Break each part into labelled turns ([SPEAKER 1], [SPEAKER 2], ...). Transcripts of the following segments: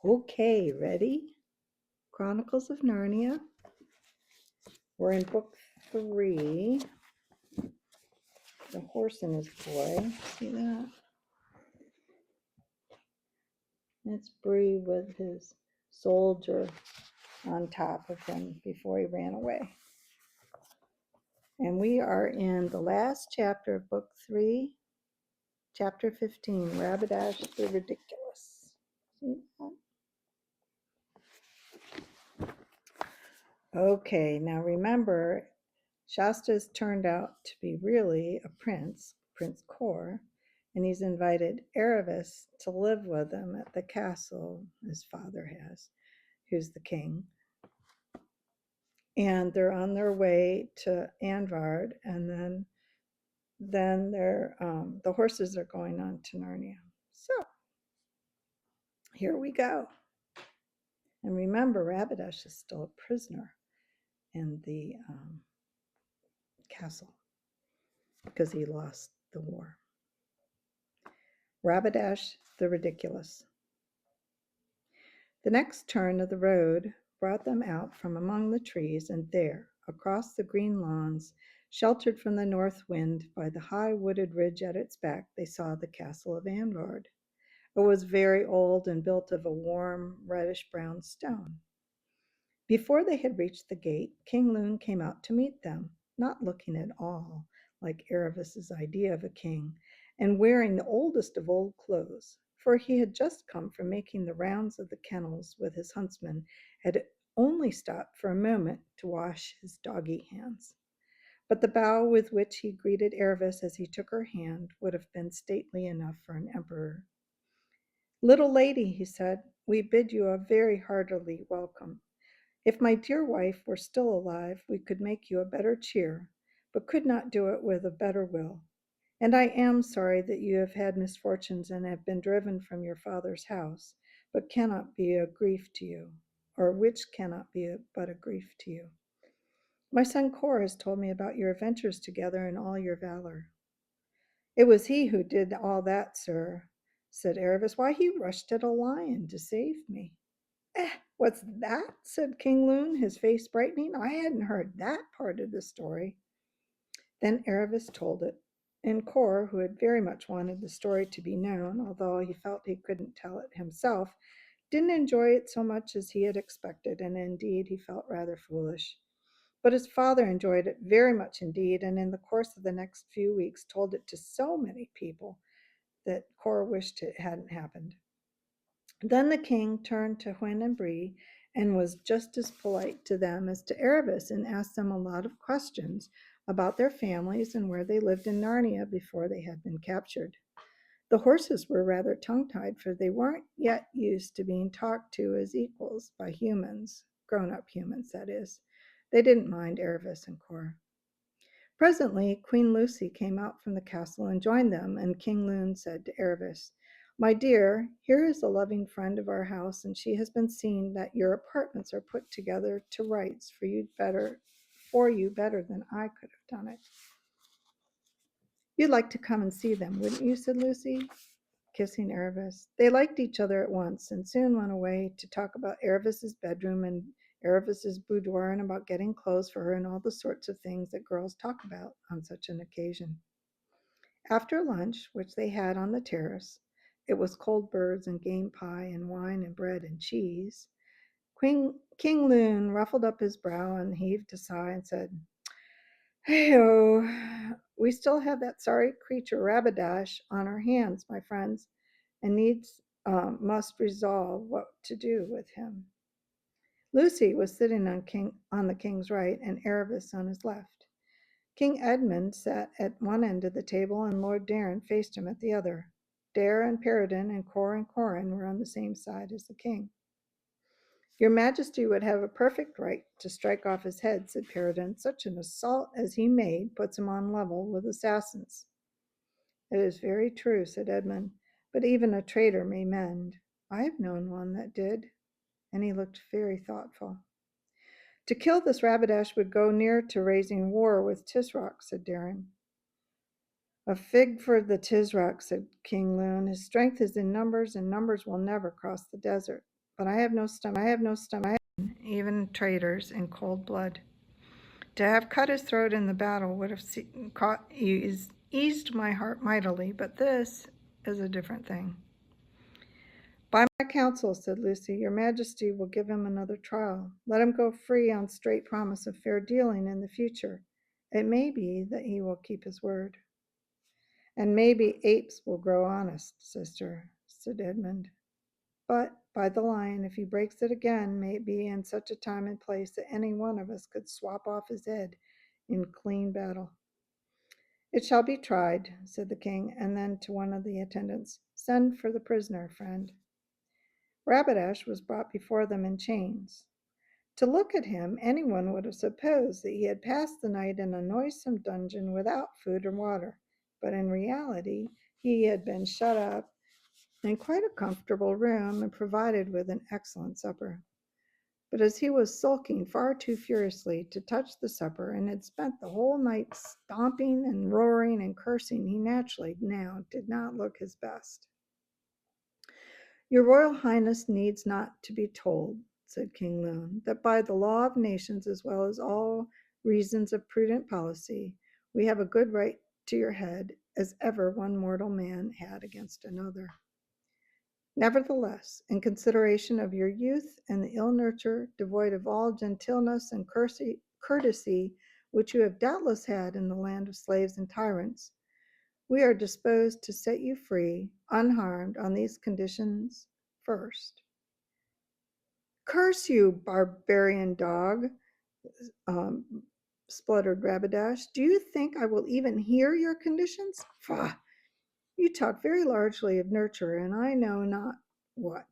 [SPEAKER 1] Okay, ready? Chronicles of Narnia. We're in book 3. The horse and his boy. See that? It's Bree with his soldier on top of him before he ran away. And we are in the last chapter of book 3, chapter 15, Rabadash the Ridiculous. See that? Okay, now remember, Shasta's turned out to be really a prince, Prince Kor, and he's invited Erebus to live with him at the castle his father has, who's the king. And they're on their way to Anvard, and then the horses are going on to Narnia. So here we go. And remember, Rabadash is still a prisoner in the castle because he lost the war. Rabadash the Ridiculous. The next turn of the road brought them out from among the trees, and there, across the green lawns, sheltered from the north wind by the high wooded ridge at its back, they saw the castle of Anvard. It was very old and built of a warm reddish-brown stone. Before they had reached the gate, King Loon came out to meet them, not looking at all like Erebus's idea of a king, and wearing the oldest of old clothes, for he had just come from making the rounds of the kennels with his huntsmen, had only stopped for a moment to wash his doggy hands. But the bow with which he greeted Erebus as he took her hand would have been stately enough for an emperor. "Little lady," he said, "we bid you a very heartily welcome. If my dear wife were still alive, we could make you a better cheer, but could not do it with a better will. And I am sorry that you have had misfortunes and have been driven from your father's house, but cannot be a grief to you, or which cannot be but a grief to you. My son Kor has told me about your adventures together and all your valor." "It was he who did all that, sir," said Erebus. "Why, he rushed at a lion to save me." "What's that?" said King Loon, his face brightening. "I hadn't heard that part of the story." Then Erebus told it, and Kor, who had very much wanted the story to be known, although he felt he couldn't tell it himself, didn't enjoy it so much as he had expected, and indeed he felt rather foolish. But his father enjoyed it very much indeed, and in the course of the next few weeks told it to so many people that Kor wished it hadn't happened. Then the king turned to Hwin and Bree and was just as polite to them as to Erebus, and asked them a lot of questions about their families and where they lived in Narnia before they had been captured. The horses were rather tongue-tied, for they weren't yet used to being talked to as equals by humans, grown-up humans, that is. They didn't mind Erebus and Kor. Presently, Queen Lucy came out from the castle and joined them, and King Loon said to Erebus, "My dear, here is a loving friend of our house, and she has been seeing that your apartments are put together to rights for you better than I could have done it." "You'd like to come and see them, wouldn't you?" said Lucy, kissing Erebus. They liked each other at once, and soon went away to talk about Erebus's bedroom and Erebus's boudoir, and about getting clothes for her, and all the sorts of things that girls talk about on such an occasion. After lunch, which they had on the terrace, it was cold birds and game pie and wine and bread and cheese. King Loon ruffled up his brow and heaved a sigh and said, "Hey-oh, we still have that sorry creature Rabadash on our hands, my friends, and must resolve what to do with him." Lucy was sitting on the king's right, and Erebus on his left. King Edmund sat at one end of the table, and Lord Darren faced him at the other. Dare and Peridon and Cor and Corin were on the same side as the king. "Your Majesty would have a perfect right to strike off his head," said Peridon. "Such an assault as he made puts him on level with assassins." "It is very true," said Edmund, "but even a traitor may mend. I have known one that did," and he looked very thoughtful. "To kill this Rabadash would go near to raising war with Tisroc," said Darren. "A fig for the Tisroc," said King Loon. "His strength is in numbers, and numbers will never cross the desert. but I have no stomach, even traitors in cold blood. To have cut his throat in the battle would have eased my heart mightily, but this is a different thing. By my counsel, said Lucy, your majesty will give him another trial. Let him go free on straight promise of fair dealing in the future. It may be that he will keep his word. And maybe apes will grow honest, sister, said Edmund. But by the lion, if he breaks it again, may it be in such a time and place that any one of us could swap off his head in clean battle. It shall be tried, said the king, and then to one of the attendants, send for the prisoner, friend. Rabadash was brought before them in chains. To look at him, anyone would have supposed that he had passed the night in a noisome dungeon without food or water, but in reality he had been shut up in quite a comfortable room and provided with an excellent supper. But as he was sulking far too furiously to touch the supper and had spent the whole night stomping and roaring and cursing, he naturally now did not look his best. Your Royal Highness needs not to be told, said King Loon, that by the law of nations as well as all reasons of prudent policy, we have a good right to your head as ever one mortal man had against another. Nevertheless, in consideration of your youth and the ill nurture, devoid of all gentleness and courtesy, which you have doubtless had in the land of slaves and tyrants, we are disposed to set you free, unharmed, on these conditions first. Curse you, barbarian dog, spluttered Rabadash. Do you think I will even hear your conditions? Faugh! You talk very largely of nurture, and I know not what.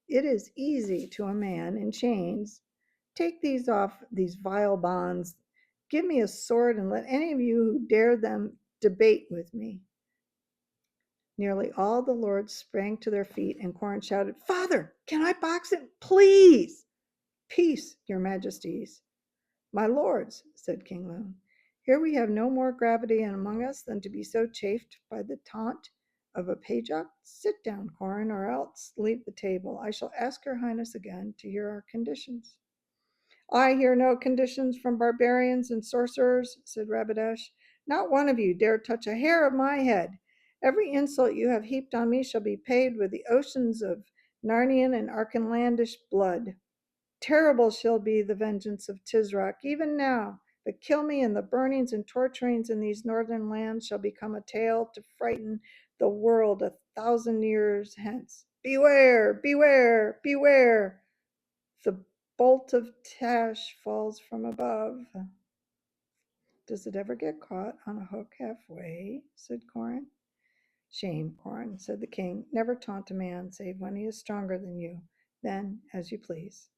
[SPEAKER 1] It is easy to a man in chains. Take these off, these vile bonds. Give me a sword, and let any of you who dare them debate with me. Nearly all the lords sprang to their feet, and Corin shouted, Father, can I box him? Please! Peace, your majesties. My lords, said King Loon, here we have no more gravity among us than to be so chafed by the taunt of a pajock. Sit down, Corin, or else leave the table. I shall ask your highness again to hear our conditions. I hear no conditions from barbarians and sorcerers, said Rabadash. Not one of you dare touch a hair of my head. Every insult you have heaped on me shall be paid with the oceans of Narnian and Archenlandish blood. Terrible shall be the vengeance of Tisroc, even now, but kill me, and the burnings and torturings in these northern lands shall become a tale to frighten the world 1,000 years hence. Beware, beware, beware! The bolt of Tash falls from above. Does it ever get caught on a hook halfway? Said Corin. Shame, Corin, said the king. Never taunt a man save when he is stronger than you. Then, as you please.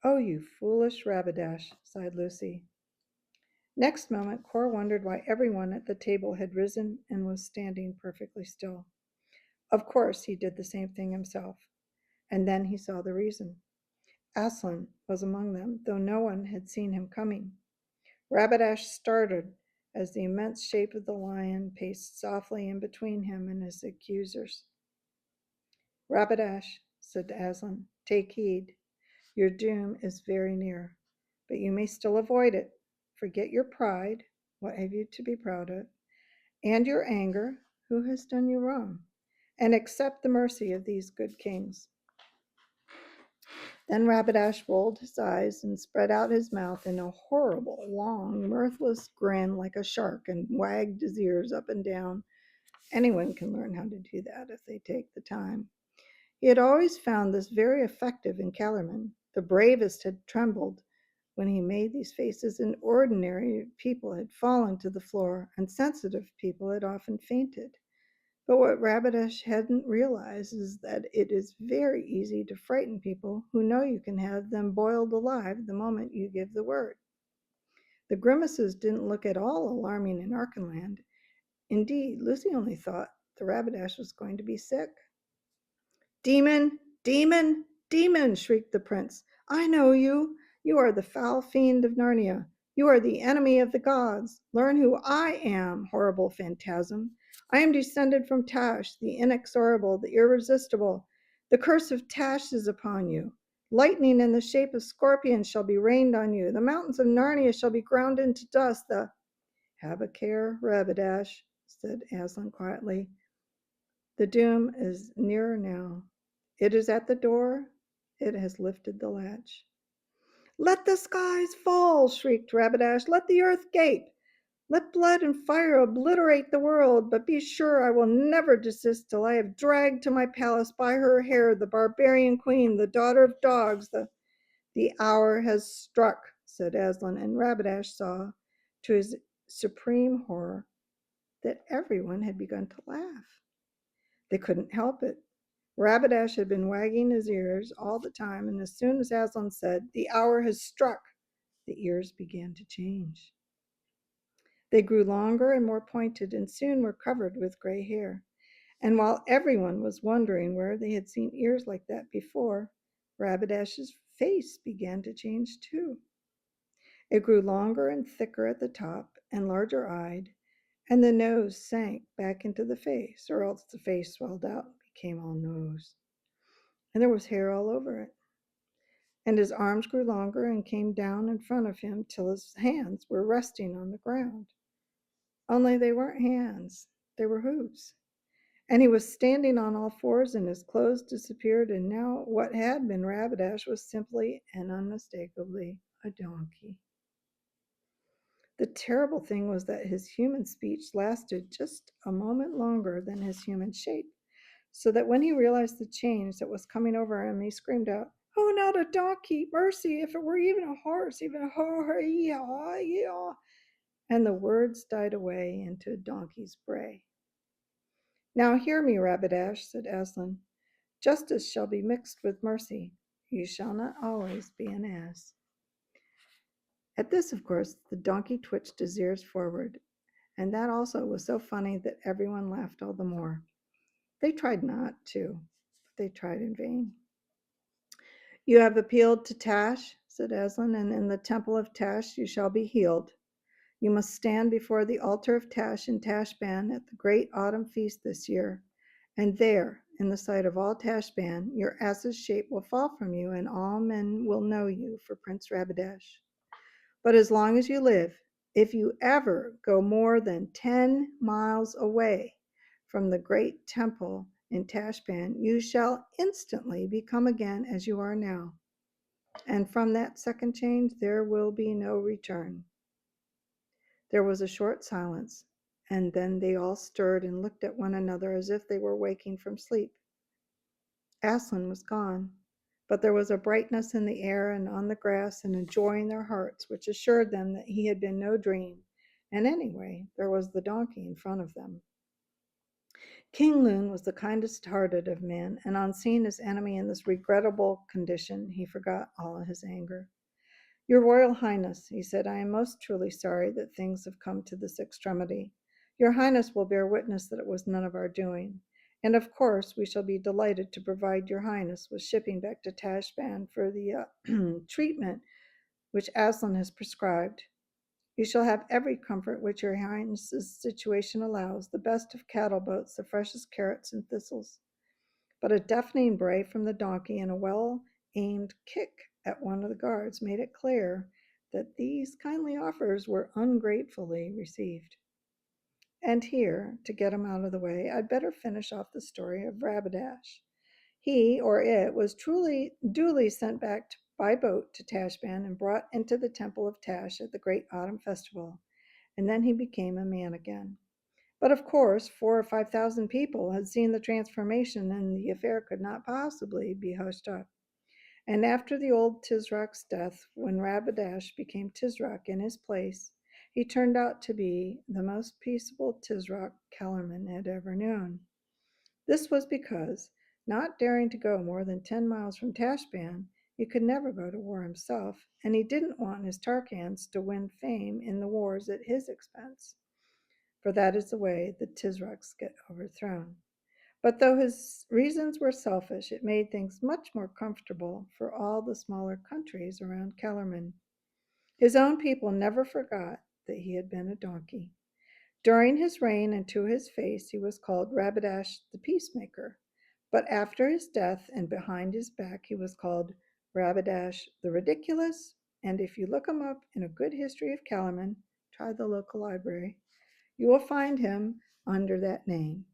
[SPEAKER 1] Oh, you foolish Rabadash, sighed Lucy. Next moment, Cor wondered why everyone at the table had risen and was standing perfectly still. Of course, he did the same thing himself. And then he saw the reason. Aslan was among them, though no one had seen him coming. Rabadash started as the immense shape of the lion paced softly in between him and his accusers. Rabadash, said Aslan, take heed. Your doom is very near, but you may still avoid it. Forget your pride, what have you to be proud of, and your anger, who has done you wrong, and accept the mercy of these good kings. Then Rabadash rolled his eyes and spread out his mouth in a horrible, long, mirthless grin like a shark and wagged his ears up and down. Anyone can learn how to do that if they take the time. He had always found this very effective in Kellerman. The bravest had trembled when he made these faces, and ordinary people had fallen to the floor, and sensitive people had often fainted. But what Rabadash hadn't realized is that it is very easy to frighten people who know you can have them boiled alive the moment you give the word. The grimaces didn't look at all alarming in Archenland. Indeed, Lucy only thought the Rabadash was going to be sick. Demon, demon, demon, shrieked the prince. I know you. You are the foul fiend of Narnia. You are the enemy of the gods. Learn who I am, horrible phantasm. I am descended from Tash, the inexorable, the irresistible. The curse of Tash is upon you. Lightning in the shape of scorpions shall be rained on you. The mountains of Narnia shall be ground into dust. Have a care, Rabadash, said Aslan quietly. The doom is nearer now. It is at the door. It has lifted the latch. Let the skies fall, shrieked Rabadash. Let the earth gape. Let blood and fire obliterate the world, but be sure I will never desist till I have dragged to my palace by her hair the barbarian queen, the daughter of dogs. The hour has struck, said Aslan, and Rabadash saw, to his supreme horror, that everyone had begun to laugh. They couldn't help it. Rabadash had been wagging his ears all the time, and as soon as Aslan said, "The hour has struck," the ears began to change. They grew longer and more pointed, and soon were covered with gray hair. And while everyone was wondering where they had seen ears like that before, Rabadash's face began to change too. It grew longer and thicker at the top, and larger eyed, and the nose sank back into the face, or else the face swelled out and became all nose. And there was hair all over it. And his arms grew longer and came down in front of him till his hands were resting on the ground. Only they weren't hands, they were hooves. And he was standing on all fours, and his clothes disappeared, and now what had been Rabadash was simply and unmistakably a donkey. The terrible thing was that his human speech lasted just a moment longer than his human shape, so that when he realized the change that was coming over him, he screamed out, "Oh, not a donkey! Mercy, if it were even a horse, even a ho-yeah!" And the words died away into a donkey's bray. "Now hear me, Rabadash," said Aslan. "Justice shall be mixed with mercy. You shall not always be an ass." At this, of course, the donkey twitched his ears forward, and that also was so funny that everyone laughed all the more. They tried not to, but they tried in vain. "You have appealed to Tash," said Aslan, "and in the temple of Tash you shall be healed. You must stand before the altar of Tash in Tashban at the great autumn feast this year, and there, in the sight of all Tashban, your ass's shape will fall from you, and all men will know you for Prince Rabadash. But as long as you live, if you ever go more than 10 miles away from the great temple in Tashban, you shall instantly become again as you are now. And from that second change, there will be no return." There was a short silence, and then they all stirred and looked at one another as if they were waking from sleep. Aslan was gone, but there was a brightness in the air and on the grass and a joy in their hearts which assured them that he had been no dream, and anyway, there was the donkey in front of them. King Loon was the kindest hearted of men, and on seeing his enemy in this regrettable condition, he forgot all his anger. "Your Royal Highness," he said, "I am most truly sorry that things have come to this extremity. Your Highness will bear witness that it was none of our doing. And of course we shall be delighted to provide your Highness with shipping back to Tashban for the treatment which Aslan has prescribed. You shall have every comfort which your Highness's situation allows, the best of cattle boats, the freshest carrots and thistles." But a deafening bray from the donkey and a well-aimed kick at one of the guards made it clear that these kindly offers were ungratefully received. And here, to get him out of the way, I'd better finish off the story of Rabadash. He, or it, was duly sent back by boat to Tashban and brought into the temple of Tash at the great autumn festival, and then he became a man again. But of course, 4,000 or 5,000 people had seen the transformation, and the affair could not possibly be hushed up. And after the old Tizrak's death, when Rabadash became Tizrak in his place, he turned out to be the most peaceable Tizrak Kellerman had ever known. This was because, not daring to go more than 10 miles from Tashban, he could never go to war himself, and he didn't want his Tarkans to win fame in the wars at his expense, for that is the way the Tizraks get overthrown. But though his reasons were selfish, it made things much more comfortable for all the smaller countries around Kellerman. His own people never forgot that he had been a donkey. During his reign and to his face, he was called Rabadash the Peacemaker, But after his death and behind his back, he was called Rabadash the Ridiculous. And if you look him up in a good history of Kellerman, try the local library, you will find him under that name.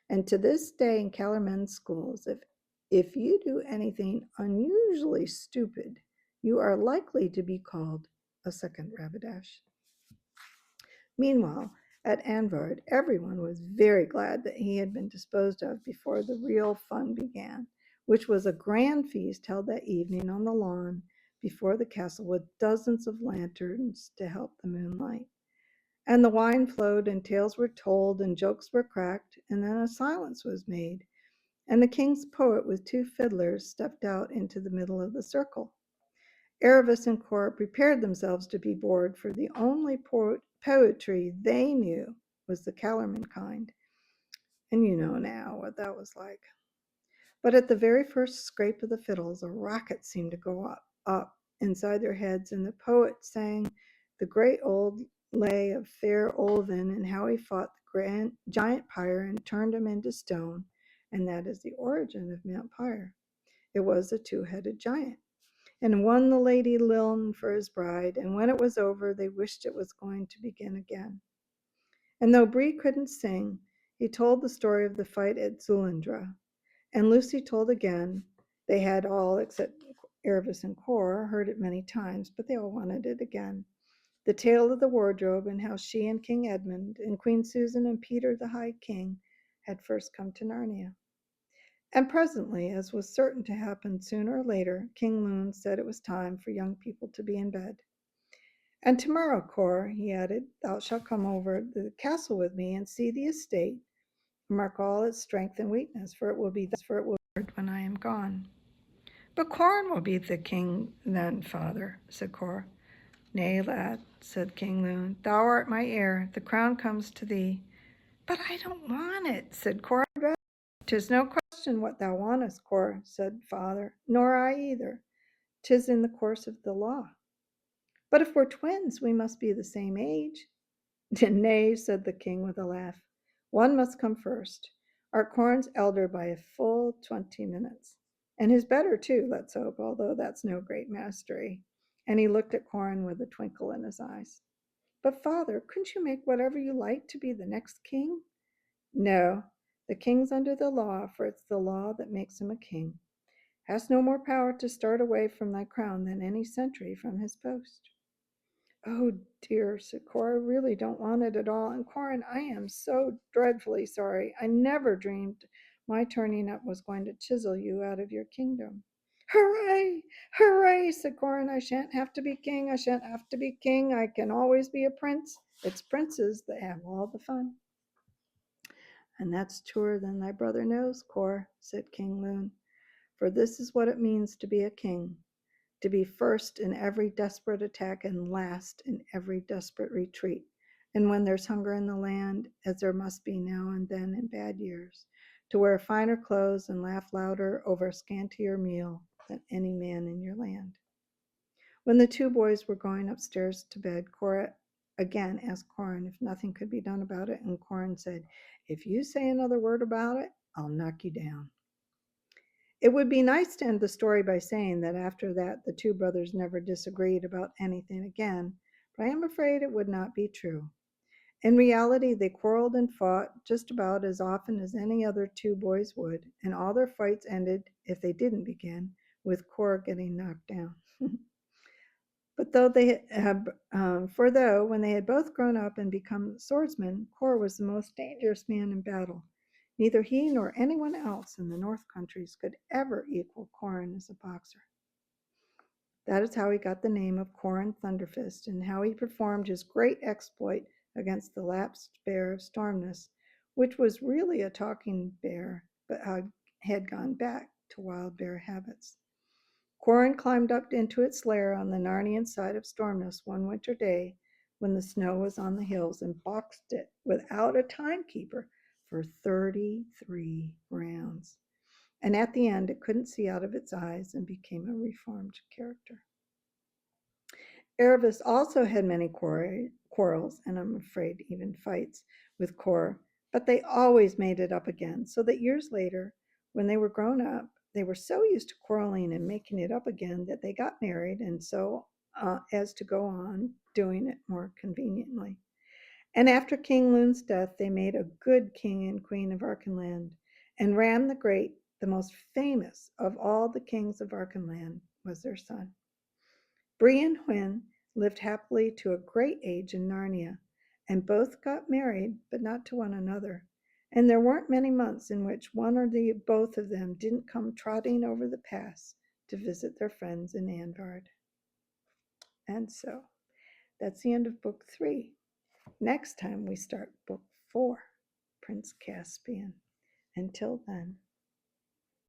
[SPEAKER 1] And to this day in Kellerman schools, if you do anything unusually stupid, you are likely to be called a second Rabadash. Meanwhile, at Anvard, everyone was very glad that he had been disposed of before the real fun began, which was a grand feast held that evening on the lawn before the castle with dozens of lanterns to help the moonlight. And the wine flowed, and tales were told, and jokes were cracked, and then a silence was made, and the king's poet with two fiddlers stepped out into the middle of the circle. Aravis and Cora prepared themselves to be bored, for the only poetry they knew was the Kellerman kind. And you know now what that was like. But at the very first scrape of the fiddles, a rocket seemed to go up inside their heads, and the poet sang the great old lay of fair Olven and how he fought the grand giant Pyre and turned him into stone, and that is the origin of Mount Pyre. It was a two-headed giant, and won the lady Liln for his bride, and when it was over, they wished it was going to begin again. And though Bree couldn't sing, he told the story of the fight at Zulindra, and Lucy told again. They had all, except Aravis and Cora, heard it many times, but they all wanted it again. The tale of the wardrobe and how she and King Edmund and Queen Susan and Peter the High King had first come to Narnia. And presently, as was certain to happen sooner or later, King Loon said it was time for young people to be in bed. And tomorrow, Cora, he added, thou shalt come over the castle with me and see the estate, mark all its strength and weakness, for it will be when I am gone. But Corn will be the king then, father, said Cora. Nay, lad, said King Loon, thou art my heir, the crown comes to thee. But I don't want it, said Cora. "'Tis no question what thou wantest, Cora," said father, "nor I either. 'Tis in the course of the law." "But if we're twins, we must be the same age." "Nay," said the king with a laugh, "one must come first. Our Corn's elder by a full 20 minutes. And his better too, let's hope, although that's no great mastery." And he looked at Corn with a twinkle in his eyes. "But father, couldn't you make whatever you like to be the next king?" "No, the king's under the law, for it's the law that makes him a king. Hast no more power to start away from thy crown than any sentry from his post." "Oh dear," said Cora, "I really don't want it at all. And Corin, I am so dreadfully sorry. I never dreamed my turning up was going to chisel you out of your kingdom." "Hooray! Hooray!" said Corin. "I shan't have to be king. I shan't have to be king. I can always be a prince. It's princes that have all the fun." "And that's truer than thy brother knows, Cor," said King Loon. "For this is what it means to be a king, to be first in every desperate attack and last in every desperate retreat. And when there's hunger in the land, as there must be now and then in bad years, to wear finer clothes and laugh louder over a scantier meal than any man in your land." When the two boys were going upstairs to bed, Cora again asked Corin if nothing could be done about it, and Corin said, "If you say another word about it, I'll knock you down." It would be nice to end the story by saying that after that the two brothers never disagreed about anything again, but I am afraid it would not be true. In reality, they quarreled and fought just about as often as any other two boys would, and all their fights ended, if they didn't begin, with Cora getting knocked down. But though when they had both grown up and become swordsmen, Cor was the most dangerous man in battle. Neither he nor anyone else in the North Countries could ever equal Corin as a boxer. That is how he got the name of Corin Thunderfist, and how he performed his great exploit against the lapsed bear of Stormness, which was really a talking bear, but had gone back to wild bear habits. Corin climbed up into its lair on the Narnian side of Stormness one winter day when the snow was on the hills, and boxed it without a timekeeper for 33 rounds. And at the end, it couldn't see out of its eyes and became a reformed character. Aravis also had many quarrels, and I'm afraid even fights, with Cor, but they always made it up again, so that years later, When they were grown up, they were so used to quarreling and making it up again that they got married, and so as to go on doing it more conveniently. And after King Loon's death, they made a good king and queen of Archenland. And Ram the Great, the most famous of all the kings of Archenland, was their son. Bree and Hwin lived happily to a great age in Narnia, and both got married, but not to one another. And there weren't many months in which one or the both of them didn't come trotting over the pass to visit their friends in Andvard. And so that's the end of book 3. Next time we start book 4, Prince Caspian. Until then.